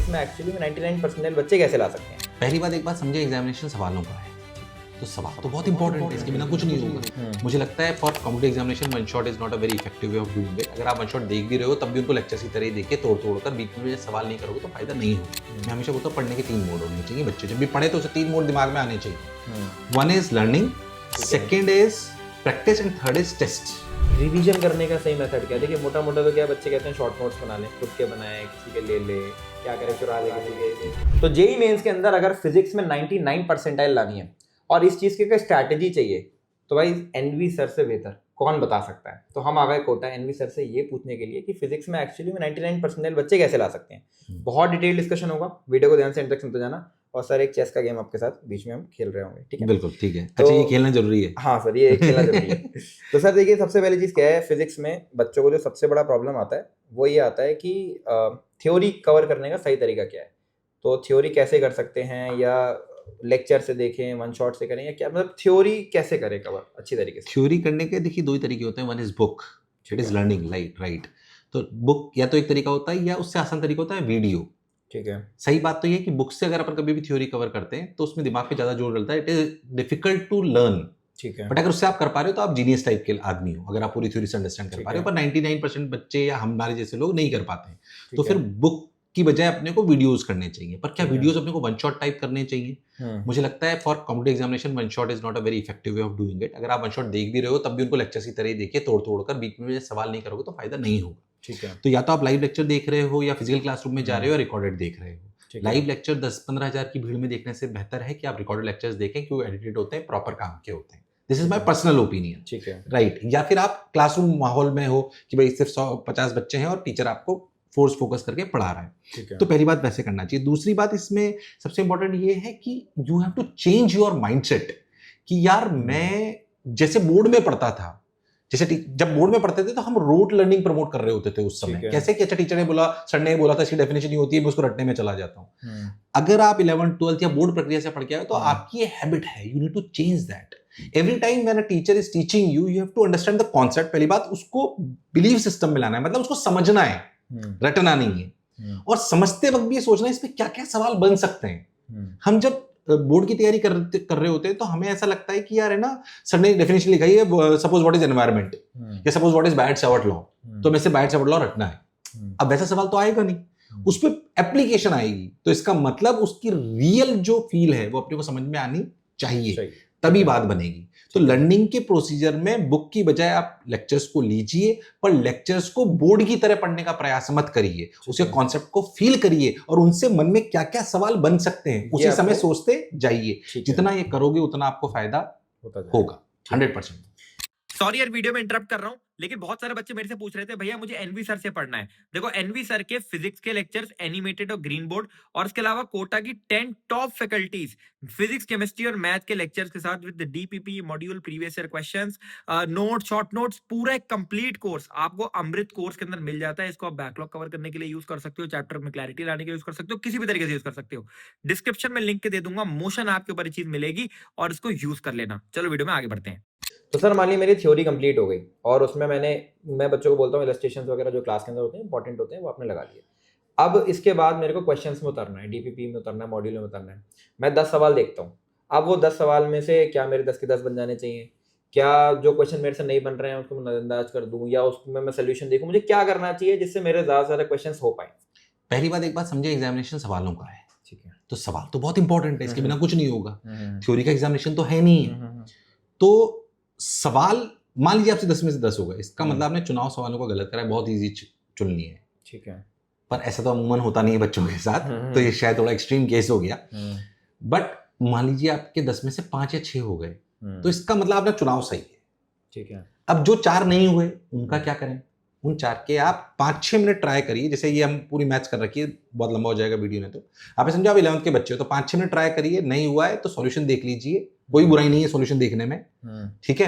में एक्चुअली में 99 परसेंटाइल बच्चे कैसे ला सकते हैं? पहली बात, एक बात समझे, एग्जामिनेशन सवालों का है, तो सवाल तो बहुत इंपॉर्टेंट है, इसके बिना कुछ नहीं होगा। मुझे लगता है for competitive examination one shot is not a very effective way of doing it. अगर आप वन शॉट देख भी रहे हो तब भी उनको लेक्चर की तरह ही देखिए, तोड़ कर बीच में सवाल नहीं करोगे तो फायदा नहीं होगा। मैं हमेशा बोलता हूँ पढ़ने के 3 मोड होने चाहिए। बच्चे जब भी पढ़े तो उसे 3 मोड दिमाग में आने चाहिए। One is learning, second is practice and third is test. Revision करने का सही मेथड क्या है? देखिए मोटा मोटा तो क्या बच्चे कहते हैं शॉर्ट नोट्स बना लें, खुद के बनाए, किसी के ले ले, क्या करें, चुरा ले किसी के। तो जेईई मेंस के अंदर अगर फिजिक्स में 99 परसेंटाइल लानी है और इस चीज़ की कोई स्ट्रैटेजी चाहिए तो भाई एनवी सर से बेहतर कौन बता सकता है? तो हम आ गए कोटा एनवी सर से ये पूछने के लिए कि फिजिक्स में एक्चुअली में 99 परसेंटाइल बच्चे कैसे ला सकते हैं। बहुत डिटेल डिस्कशन होगा, वीडियो को ध्यान से एंड तक सुनते जाना। और सर एक चेस का गेम आपके साथ बीच में हम खेल रहे होंगे, ठीक है? बिल्कुल ठीक है। अच्छा, ये खेलना जरूरी है? हाँ सर, ये खेलना जरूरी है। तो सर देखिए, सबसे पहली चीज़ क्या है, फिजिक्स में बच्चों को जो सबसे बड़ा प्रॉब्लम आता है वो ये आता है कि थ्योरी कवर करने का सही तरीका क्या है। तो थ्योरी कैसे कर सकते हैं, या लेक्चर से देखें, वन शॉट से करें, या क्या मतलब थ्योरी कैसे करें कवर अच्छी तरीके से? थ्योरी करने के देखिए 2 ही तरीके होते हैं। One is book, it is learning, right. तो बुक या तो एक तरीका होता है, या उससे आसान तरीका होता है वीडियो। ठीक है। सही बात तो ये है कि बुक से अगर अपन कभी भी थ्योरी कवर करते हैं तो उसमें दिमाग पे ज्यादा जोर डलता है, it is difficult to learn. ठीक है। बट अगर उससे आप कर पा रहे हो तो आप जीनियस टाइप के आदमी हो, अगर आप पूरी थ्योरी से अंडरस्टैंड कर पा रहे हो। पर 99% बच्चे या हमारे जैसे लोग नहीं कर पाते हैं। तो फिर बुक की बजाय अपने को वीडियोस करने चाहिए। पर क्या वीडियोस अपने को वन शॉट टाइप करने चाहिए? मुझे लगता है for competitive examination one shot is not a very effective way of doing it. अगर आप वन शॉट देख भी रहे हो तब भी उनको लेक्चर की तरह ही देखिए, तोड़ कर बीच में सवाल नहीं करोगे तो फायदा नहीं होगा। ठीक है। तो या तो आप लाइव लेक्चर देख रहे हो, या फिजिकल क्लासरूम में जा रहे हो, या रिकॉर्डेड देख रहे हो। लाइव लेक्चर 10-15 हजार की भीड़ में देखने से बेहतर है कि आप रिकॉर्डेड लेक्चर्स देखें, क्योंकि एडिटेड होते हैं, प्रॉपर काम के होते हैं। This is my personal opinion. ठीक है। राइट। या फिर आप क्लासरूम माहौल में हो कि भाई सिर्फ 150 बच्चे हैं और टीचर आपको फोर्स फोकस करके पढ़ा रहा है, तो पहली बात वैसे करना चाहिए। दूसरी बात इसमें सबसे इंपॉर्टेंट ये है कि you have to change your mindset कि यार मैं जैसे बोर्ड में पढ़ता था, जैसे जब बोर्ड में पढ़ते थे तो हम रोट लर्निंग प्रमोट कर रहे होते थे उस समय। कैसे कि अच्छा टीचर ने बोला, सर ने बोला था, इसकी डेफिनेशन ये होती है, मैं उसको रटने में चला जाता हूँ। अगर आप 11th 12th या बोर्ड प्रक्रिया से पढ़ के आए तो आपकी ये हैबिट है, you need to change that. Every time when a teacher is teaching you, you have to understand the concept. पहली बात, उसको बिलीव सिस्टम में लाना है, मतलब उसको समझना है, रटना नहीं है। और समझते वक्त भी ये सोचना है इसमें क्या क्या सवाल बन सकते हैं। हम जब बोर्ड की तैयारी कर रहे होते हैं तो हमें ऐसा लगता है कि यार है ना, सर ने डेफिनेशन लिखाई है, सपोज व्हाट इज एनवायरनमेंट, या सपोज व्हाट इज बायट-सावर्ट लॉ, तो मैं से बायट-सावर्ट लॉ रटना है। अब वैसा सवाल तो आएगा नहीं, उस पर एप्लीकेशन आएगी। तो इसका मतलब उसकी रियल जो फील है वो अपने को समझ में आनी चाहिए, तभी बात बनेगी। तो लर्निंग के प्रोसीजर में बुक की बजाय आप लेक्चर्स को लीजिए, पर लेक्चर्स को बोर्ड की तरह पढ़ने का प्रयास मत करिए। उसके कॉन्सेप्ट को फील करिए और उनसे मन में क्या क्या सवाल बन सकते हैं उसी समय सोचते जाइए। जितना ये करोगे उतना आपको फायदा होगा 100%। सॉरी यार, वीडियो में इंटरप्ट कर रहा हूँ, लेकिन बहुत सारे बच्चे मेरे से पूछ रहे थे भैया मुझे एनवी सर से पढ़ना है। देखो एनवी सर के फिजिक्स के लेक्चर्स एनिमेटेड और ग्रीन बोर्ड, और इसके अलावा कोटा की 10 टॉप फैकल्टीज फिजिक्स, केमिस्ट्री और मैथ के लेक्चर्स के साथ with DPP module, previous year questions, note, short notes, पूरा एक कंप्लीट कोर्स आपको अमृत कोर्स के अंदर मिल जाता है। इसको आप बैकलॉग कवर करने के लिए यूज कर सकते हो, चैप्टर में क्लैरिटी लाने के लिए यूज कर सकते हो, किसी भी तरीके से यूज कर सकते हो। डिस्क्रिप्शन में लिंक दे दूंगा, मोशन ऐप के ऊपर ये चीज मिलेगी और इसको यूज कर लेना। चलो वीडियो में आगे बढ़ते हैं। तो सर मान लीजिए मेरी थ्योरी कंप्लीट हो गई और उसमें मैं बच्चों को बोलता हूँ इलस्ट्रेशंस वगैरह जो क्लास के अंदर होते हैं इंपॉर्टेंट होते हैं वो आपने लगा लिया। अब इसके बाद मेरे को क्वेश्चंस में उतरना है, डीपीपी में उतरना है, मॉड्यूल में उतरना है। मैं 10 सवाल देखता हूँ। अब वो 10 सवाल में से क्या मेरे 10 के 10 बन जाने चाहिए? क्या जो क्वेश्चन मेरे से नहीं बन रहे हैं उसको मैं नजरअंदाज कर दूँ, या उसमें मैं सोल्यूशन देखूँ? मुझे क्या करना चाहिए जिससे मेरे ज़्यादा से ज़्यादा क्वेश्चन हो पाए? पहली बात, एक बात समझे, एग्जामिनेशन सवालों का है। ठीक है। तो सवाल तो बहुत इंपॉर्टेंट है, इसके बिना कुछ नहीं होगा। थ्योरी का एग्जामिनेशन तो है नहीं है। तो सवाल मान लीजिए आपसे 10 में से 10 हो गए, इसका मतलब आपने चुनाव सवालों को गलत करा है, बहुत इजी चुननी है। ठीक है। पर ऐसा तो अमूमन होता नहीं है बच्चों के साथ, तो ये शायद थोड़ा एक्सट्रीम केस हो गया। बट मान लीजिए आपके 10 में से 5 या 6 हो गए, तो इसका मतलब आपका चुनाव सही है। ठीक है। अब जो 4 नहीं हुए उनका क्या करें? उन 4 के आप 5-6 मिनट ट्राई करिए। जैसे ये हम पूरी मैथ्स कर रखी है, बहुत लंबा हो जाएगा वीडियो में, तो आप समझो आप 11th के बच्चे हो तो 5-6 मिनट ट्राई करिए, नहीं हुआ है तो सॉल्यूशन देख लीजिए, कोई बुराई नहीं है सॉल्यूशन देखने में, ठीक है।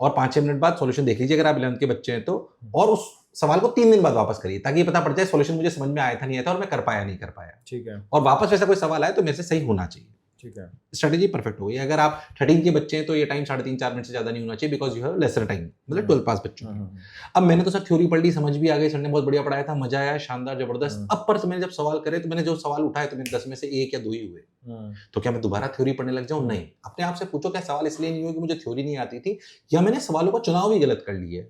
और 5-6 मिनट बाद सॉल्यूशन देख लीजिए अगर आप 11th के बच्चे हैं तो, और उस सवाल को 3 दिन बाद वापस करिए ताकि ये पता पड़ जाए सॉल्यूशन मुझे समझ में आया था नहीं आया था और मैं कर पाया नहीं कर पाया। ठीक है। और वापस वैसा कोई सवाल आए तो मेरे से सही होना चाहिए। ठीक है, स्ट्रेटेजी परफेक्ट हो गई। अगर आप 13 के बच्चे हैं तो ये टाइम 3.5-4 मिनट से ज्यादा नहीं होना चाहिए, because you have lesser time, मतलब 12 पास बच्चों की। अब मैंने तो सर थ्योरी पढ़ ली, समझ भी आ गई, सर ने बहुत बढ़िया पढ़ाया था, मजा आया, शानदार, जबरदस्त। अब पर मैंने जब सवाल करे तो मैंने जो सवाल उठाए तो मेरे 10 में से 1 या 2 ही हुए, तो क्या मैं दोबारा थ्योरी पढ़ने लग जाऊं? नहीं। अपने आप से पूछो, क्या सवाल इसलिए नहीं हुआ कि मुझे थ्योरी नहीं आती थी, या मैंने सवालों का चुनाव ही गलत कर लिया है?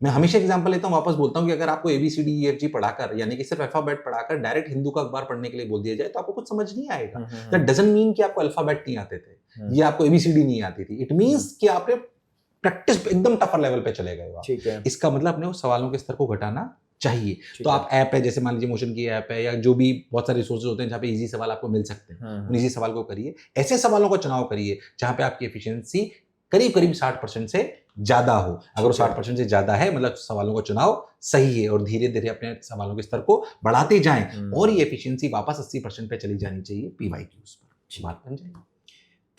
मैं हमेशा एग्जांपल लेता हूं, वापस बोलता हूं कि अगर आपको ABCDEFG पढ़ाकर, यानी कि सिर्फ अल्फाबेट पढ़ाकर डायरेक्ट हिंदू का अखबार पढ़ने के लिए बोल दिया जाए तो आपको कुछ समझ नहीं आएगा। दैट डजंट मीन कि आपको अल्फाबेट नहीं आते थे, ये आपको ABCD नहीं आती थी। इट मींस कि आपने प्रैक्टिस एकदम टफर लेवल पे चले गए हो। ठीक है, इसका मतलब अपने सवालों के स्तर को घटाना चाहिए। तो आप ऐप है, जैसे मान लीजिए मोशन की ऐप है, या जो भी बहुत सारे रिसोर्सेज होते हैं जहाँ पे इजी सवाल आपको मिल सकते हैं, उन इजी सवाल को करिए। ऐसे सवालों का चुनाव करिए जहाँ पे आपकी एफिशिएंसी करीब 60% से ज्यादा हो। अगर वो 60% से ज्यादा है, मतलब सवालों का चुनाव सही है, और धीरे धीरे अपने सवालों के स्तर को बढ़ाते जाएं, और ये एफिशिएंसी वापस 80% पे चली जानी चाहिए PYQs पर। बात बन जाएगी।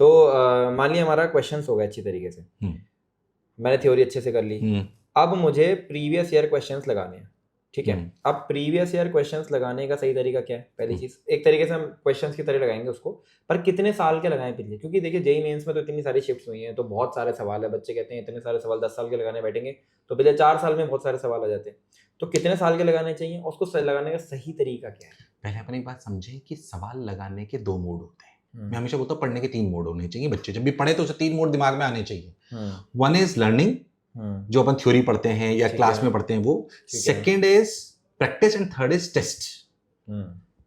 तो मान लिया हमारा क्वेश्चंस हो गए अच्छी तरीके से, मैंने थ्योरी अच्छे से कर ली, अब मुझे प्रीवियस ईयर क्वेश्चंस लगाने हैं। ठीक है, अब प्रीवियस ईयर क्वेश्चंस लगाने का सही तरीका क्या है? पहली चीज, एक तरीके से हम क्वेश्चंस की तरह लगाएंगे उसको, पर कितने साल के लगाएं पिछले? क्योंकि देखिए जेईई मेंस में तो इतनी सारी शिफ्ट्स हुई हैं, तो बहुत सारे सवाल है, बच्चे कहते हैं इतने सारे सवाल 10 साल के लगाने बैठेंगे तो पिछले 4 साल में बहुत सारे सवाल आ जाते हैं। तो कितने साल के लगाने चाहिए, उसको लगाने का सही तरीका क्या है? पहले अपनी बात समझे कि सवाल लगाने के 2 मोड होते हैं। मैं हमेशा बोलता हूँ पढ़ने के 3 मोड होने चाहिए। बच्चे जब भी पढ़े तो उसे 3 मोड दिमाग में आने चाहिए। वन इज लर्निंग, जो अपन थ्योरी पढ़ते हैं या क्लास में पढ़ते हैं वो। Second is practice, and third is test.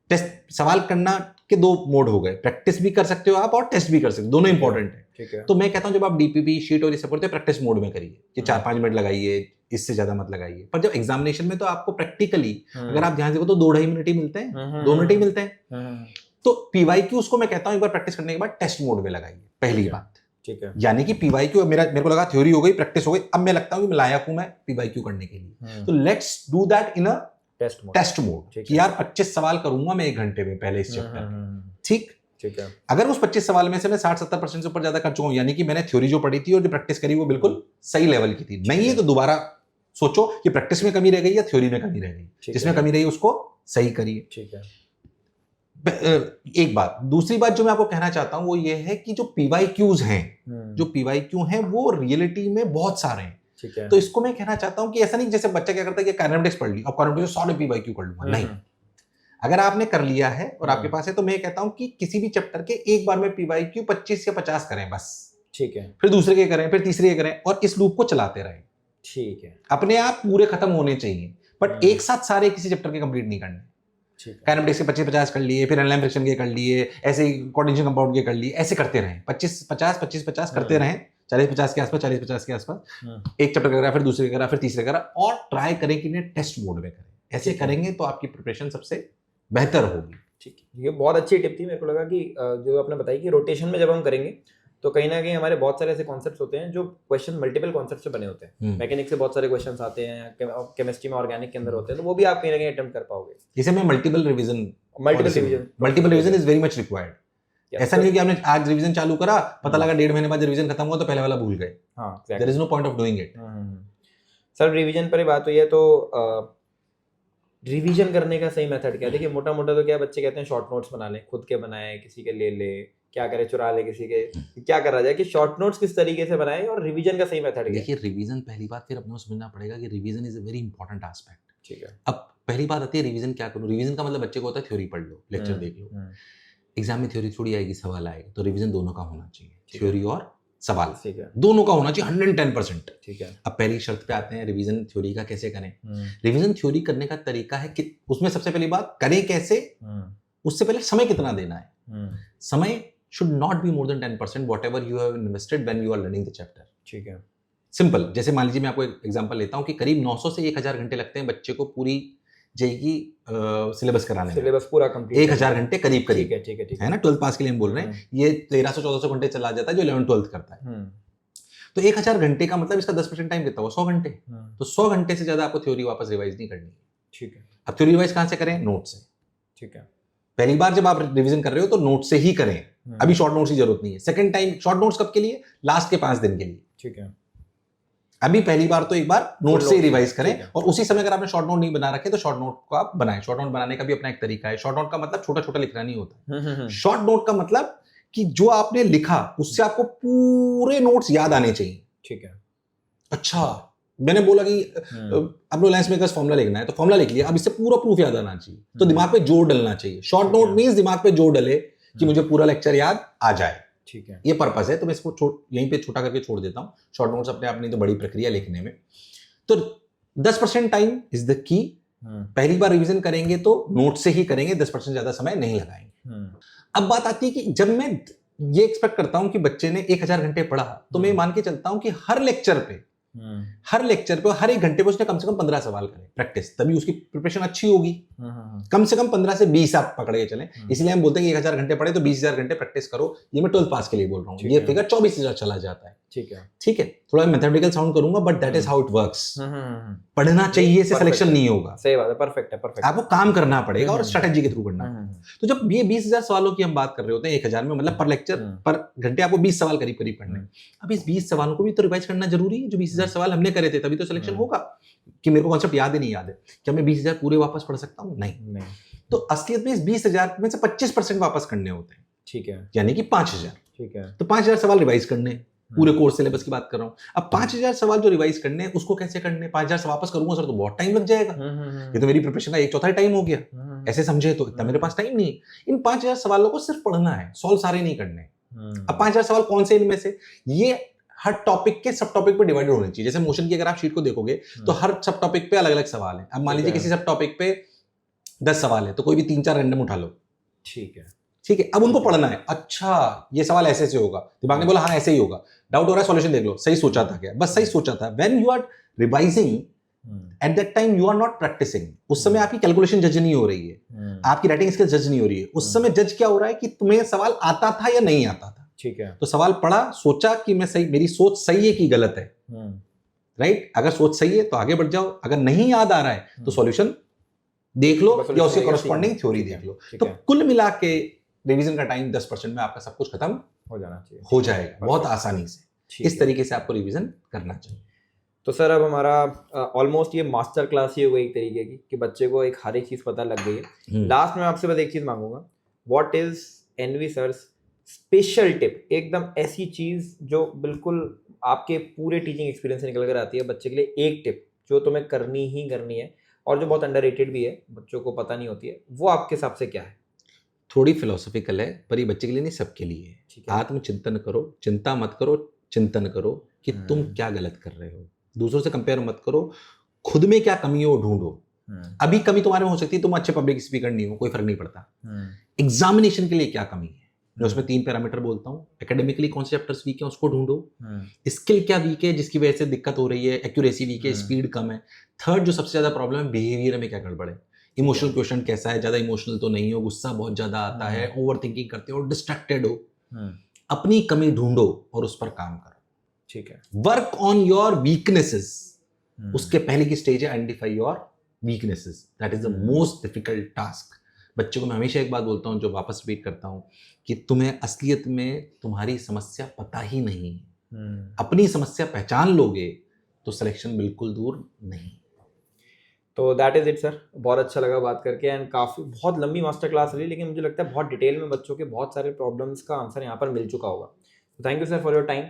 Test, सवाल करना के 2 मोड हो गए, प्रैक्टिस भी कर सकते हो आप और टेस्ट भी कर सकते हो, दोनों इंपॉर्टेंट है। तो मैं कहता हूं जब आप DPP शीट और ये सब पढ़ते हैं, प्रैक्टिस मोड में करिए कि 4-5 मिनट लगाइए, इससे ज्यादा मत लगाइए। पर जब एग्जामिनेशन में तो आपको प्रैक्टिकली अगर आप ध्यान से देखो तो 2-2.5 मिनट ही मिलते हैं, 2 मिनट ही मिलते हैं। तो PYQs को मैं कहता हूं एक बार प्रैक्टिस करने के बाद टेस्ट मोड में लगाइए, पहली बात। ठीक है, यानी कि PYQ मेरे को लगा थ्योरी हो गई, प्रैक्टिस हो गई, अब मैं लगता हूं कि मैं लायक हूं मैं PYQ करने के लिए। तो let's do that in a test mode कि यार 25 सवाल करूंगा मैं 1 घंटे में पहले इस चैप्टर। ठीक है, अगर उस 25 सवाल में से मैं 60-70% से ऊपर ज्यादा कर चुका हूं, यानी कि मैंने थ्योरी जो पढ़ी थी और जो प्रैक्टिस करी वो बिल्कुल सही लेवल की थी, नहीं है तो दोबारा सोचो कि प्रैक्टिस में कमी रह गई या थ्योरी में कमी रह गई। जिसमें कमी रही उसको सही करिए। ठीक है, एक बात। दूसरी बात जो मैं आपको कहना चाहता हूं वो ये है कि जो PYQs हैं, जो PYQ हैं वो रियलिटी में बहुत सारे हैं। ठीक है, तो इसको मैं कहना चाहता हूं कि ऐसा नहीं जैसे बच्चा क्या करता है कि काइनेमेटिक्स पढ़ ली, अब काइनेमेटिक्स 100 PYQ कर लूंगा, नहीं। अगर आपने कर लिया है और आपके पास है तो मैं कहता हूं कि किसी भी चैप्टर के एक बार में PYQ 25 या 50 करें बस। ठीक है, फिर दूसरे के करें, फिर तीसरे के करें, और इस लूप को चलाते रहें। ठीक है, अपने आप पूरे खत्म होने चाहिए, बट एक साथ सारे किसी चैप्टर के कंप्लीट नहीं करने। काइनेमेटिक्स के 25-50 कर लिए, फिर एनालाइज फ्रिक्शन के कर लिए, ऐसे ही कोऑर्डिनेशन कंपाउंड के कर लिए, ऐसे करते रहें। 25-50 करते रहें, 40-50 के आसपास, 40-50 के आसपास। एक चैप्टर करा, फिर दूसरे करा, फिर तीसरे करा, और ट्राई करें कि इन्हें टेस्ट मोड में करें। ऐसे करेंगे तो आपकी प्रिपरेशन सबसे बेहतर होगी। ठीक है, ये बहुत अच्छी टिप थी। मेरे को लगा कि जो आपने बताई कि रोटेशन में जब हम करेंगे तो कहीं ना कहीं हमारे बहुत सारे ऐसे कॉन्सेप्ट्स होते हैं जो क्वेश्चन मल्टीपल कॉन्सेप्ट से बने होते हैं। मैकेनिक्स से बहुत सारे क्वेश्चंस आते हैं, केमिस्ट्री में ऑर्गेनिक के अंदर होते हैं, तो वो भी आप कहीं ना कहीं अटेम्प्ट कर पाओगे। इसे मैं multiple revision is very much required. ऐसा नहीं कि आपने आज रिवीजन चालू करा, पता लगा 1.5 महीने बाद रिवीजन खत्म हुआ तो पहले वाला भूल गए। There is no point of doing it. Sir revision पर बात हुई है तो रिवीजन करने का सही मेथड क्या है? देखिए मोटा मोटा तो क्या बच्चे कहते हैं शॉर्ट नोट्स बना लें, खुद के बनाए, किसी के ले क्या करे, चुरा ले किसी के, क्या करा जाए कि शॉर्ट नोट्स किस तरीके से बनाए और रिवीजन का सही मेथड क्या है? देखिए रिवीजन, पहली बात फिर अपने को समझना पड़ेगा कि revision is a very important aspect. ठीक है, अब पहली बात आती है रिवीजन क्या करूं। रिवीजन का मतलब बच्चे को होता है थ्योरी पढ़ लो, लेक्चर देख लो। एग्जाम में थ्योरी थोड़ी आएगी, सवाल आएगा, तो रिवीजन दोनों का होना चाहिए, थ्योरी और सवाल दोनों का होना चाहिए 110%। ठीक है, अब पहली शर्त पे आते हैं रिवीजन थ्योरी का कैसे करें। रिवीजन थ्योरी करने का तरीका है कि उसमें सबसे पहली बात करें कैसे, उससे पहले समय कितना देना है। समय should not be more than 10% whatever you have invested when you are learning the chapter। ठीक है, सिंपल, जैसे मान लीजिए मैं आपको एक एग्जांपल लेता हूं कि करीब 900 से 1000 घंटे लगते हैं बच्चे को पूरी जेईई की सिलेबस कराने में। सिलेबस पूरा कंप्लीट 1000 घंटे करीब ठीक है ना, 12th पास के लिए हम बोल रहे हैं। ये 1300-1400 घंटे चला जाता है जो 11th-12th करता है। तो 1000 घंटे का मतलब इसका 10% टाइम कितना हुआ, 100 घंटे। तो 100 घंटे से ज्यादा आपको थ्योरी वापस रिवाइज नहीं करनी। ठीक है, अब थ्योरी रिवाइज कहां से करें? नोट से। ठीक है, पहली बार जब आप रिवीजन कर रहे हो तो नोट से ही करें, अभी शॉर्ट नोट्स की जरूरत नहीं है। सेकंड टाइम शॉर्ट नोट्स कब के लिए? लास्ट के 5 दिन के लिए। ठीक है, अभी पहली बार तो एक बार नोट से ही रिवाइज करें, और उसी समय अगर आपने शॉर्ट नोट नहीं बना रखे तो शॉर्ट नोट को आप बनाएं। शॉर्ट नोट बनाने का भी अपना एक तरीका है। शॉर्ट नोट का मतलब छोटा छोटा लिखना नहीं होता। शॉर्ट नोट का मतलब कि जो आपने लिखा उससे आपको पूरे नोट्स याद आने चाहिए। ठीक है। अच्छा, मैंने बोला कि अपने लाइन्स मेकर्स फॉर्मूला लिखना है तो फॉर्मूला लिख लिया, अब इससे पूरा प्रूफ याद आना चाहिए, तो दिमाग पे जोर डलना चाहिए। शॉर्ट नोट मींस दिमाग पे जोर डले कि मुझे पूरा लेक्चर याद आ जाए। ठीक है, ये पर्पस है। तो मैं इसको यहीं पे छोटा करके छोड़ देता हूँ। शॉर्ट नोट्स अपने आप नहीं तो बड़ी प्रक्रिया लिखने में। तो 10% टाइम इज द की। पहली बार रिवीजन करेंगे तो नोट से ही करेंगे, 10% ज्यादा समय नहीं लगाएंगे। अब बात आती है कि जब मैं ये एक्सपेक्ट करता हूं कि बच्चे ने 1000 घंटे पढ़ा, तो मैं मान के चलता हूं कि हर लेक्चर पे हर एक घंटे पे उसने कम से कम 15 सवाल करे प्रैक्टिस, तभी उसकी प्रिपरेशन अच्छी होगी। कम से कम 15 से 20 आप पकड़ के चलें। इसलिए हम बोलते हैं कि 1000 घंटे पढ़े तो 20000 घंटे प्रैक्टिस करो। ये मैं 12th पास के लिए बोल रहा हूँ। ये फिगर 24000 चला जाता है। ठीक है, थोड़ा मैथमेटिकल साउंड करूंगा, but that is how it works. पढ़ना चाहिए से सिलेक्शन नहीं होगा। सही बात है, परफेक्ट है, परफेक्ट। आपको काम करना पड़ेगा और स्ट्रेटेजी के थ्रू करना पड़ेगा। तो जब ये 20000 सवालों की हम बात कर रहे होते हैं 1000 में, मतलब पर लेक्चर पर घंटे आपको 20 सवाल करीब करीब करने हैं। अब इस 20 सवालों को भी तो रिवाइज करना जरूरी है। जो 20000 सवाल हमने करे थे, तभी तो सिलेक्शन होगा। कि मेरे को कॉन्सेप्ट याद ही नहीं याद है, क्या मैं 20000 पूरे वापस पढ़ सकता हूँ? नहीं। तो असलियत में इस 20000 में से 25% वापस करने होते हैं। ठीक है, यानी कि 5000। ठीक है, तो 5000 सवाल रिवाइज करने, पूरे कोर्स सिलेबस की बात कर रहा हूँ। अब 5000 सवाल जो रिवाइज करने हैं उसको कैसे करने? 5000 से वापस करूंगा सर तो बहुत टाइम लग जाएगा। ये तो मेरी प्रिपरेशन का 1/4 टाइम हो गया। ऐसे समझे तो इतना मेरे पास टाइम नहीं है। इन 5000 सवालों को सिर्फ पढ़ना है, सॉल्व सारे नहीं करने। अब 5000 सवाल कौन से इनमें से? ये हर टॉपिक के सब टॉपिक पे डिवाइडेड होने चाहिए। जैसे मोशन की अगर आप शीट को देखोगे तो हर सब टॉपिक पे अलग अलग सवाल है। अब मान लीजिए किसी सब टॉपिक पे 10 सवाल है, तो कोई भी 3-4 रैंडम उठा लो। ठीक है, अब उनको पढ़ना है। अच्छा, ये सवाल ऐसे से होगा, दिमाग ने बोला हाँ ऐसे ही होगा, डाउट हो रहा है, सॉल्यूशन देख लो, सही सोचा था क्या? बस सही सोचा था। When you are revising at that time you are not practising. उस समय आपकी कैलकुलेशन जज नहीं हो रही है, आपकी राइटिंग स्किल्स जज नहीं हो रही है। उस समय जज क्या हो रहा है कि तुम्हें सवाल आता था या नहीं आता था। ठीक है, तो सवाल पढ़ा, सोचा कि मैं सही, मेरी सोच सही है कि गलत है। राइट? अगर सोच सही है तो आगे बढ़ जाओ, अगर नहीं याद आ रहा है तो सॉल्यूशन देख लो या उसके कॉरेस्पॉन्डिंग थ्योरी देख लो। तो कुल मिला के रिवीजन का टाइम 10% में आपका सब कुछ खत्म हो जाएगा बहुत आसानी से। इस तरीके से आपको रिवीजन करना चाहिए। तो सर अब हमारा ऑलमोस्ट ये मास्टर क्लास ही हो गई एक तरीके की, कि बच्चे को एक हर एक चीज़ पता लग गई है। लास्ट में आपसे बस एक चीज़ मांगूंगा, what is NV sir's special tip, एकदम ऐसी चीज़ जो बिल्कुल आपके पूरे टीचिंग एक्सपीरियंस से निकल कर आती है बच्चे के लिए, एक टिप जो तुम्हें करनी ही करनी है और जो बहुत अंडररेटेड भी है, बच्चों को पता नहीं होती है, वो आपके हिसाब से क्या है? थोड़ी फिलोसॉफिकल है, पर ये बच्चे के लिए नहीं, सबके लिए है। आत्मचिंतन करो, चिंता मत करो, चिंतन करो कि तुम क्या गलत कर रहे हो। दूसरों से कंपेयर मत करो, खुद में क्या कमी हो ढूंढो। अभी कमी तुम्हारे में हो सकती है, तुम अच्छे पब्लिक स्पीकर नहीं हो, कोई फर्क नहीं पड़ता। एग्जामिनेशन के लिए क्या कमी है, मैं उसमें 3 पैरामीटर बोलता हूँ। एकेडमिकली कौन से चैप्टर्स वीक है उसको ढूंढो। स्किल क्या वीक है जिसकी वजह से दिक्कत हो रही है, एक्यूरेसी वीक है, स्पीड कम है। थर्ड जो सबसे ज्यादा प्रॉब्लम है, बिहेवियर में क्या गड़बड़ है। इमोशनल क्वेश्चन कैसा है, ज्यादा इमोशनल तो नहीं हो, गुस्सा बहुत ज्यादा आता है, ओवर थिंकिंग करते हो, डिस्ट्रैक्टेड हो। अपनी कमी ढूंढो और उस पर काम करो। ठीक है, वर्क ऑन योर वीकनेसेस। उसके पहले की स्टेज है identify your weaknesses. That is the most difficult task. बच्चों को मैं हमेशा एक बात बोलता हूँ, जो वापस रिपीट करता हूँ, कि तुम्हें असलियत में तुम्हारी समस्या पता ही नहीं है। अपनी समस्या पहचान लोगे तो सिलेक्शन बिल्कुल दूर नहीं। तो दैट इज़ इट सर, बहुत अच्छा लगा बात करके, एंड काफ़ी बहुत लंबी मास्टर क्लास रही, लेकिन मुझे लगता है बहुत डिटेल में बच्चों के बहुत सारे प्रॉब्लम्स का आंसर यहाँ पर मिल चुका होगा। तो thank you sir for your time.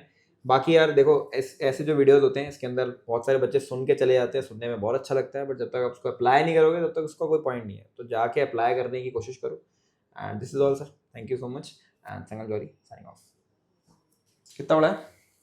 बाकी यार देखो, ऐसे जो वीडियोस होते हैं इसके अंदर बहुत सारे बच्चे सुन के चले जाते हैं, सुनने में बहुत अच्छा लगता है, बट जब तक आप उसको अप्लाई नहीं करोगे तब तक उसका कोई पॉइंट नहीं है। तो जाके अप्लाई करने की कोशिश करो। And this is all sir, thank you so much, and Sangal Gauri signing off. कितना बड़ा है?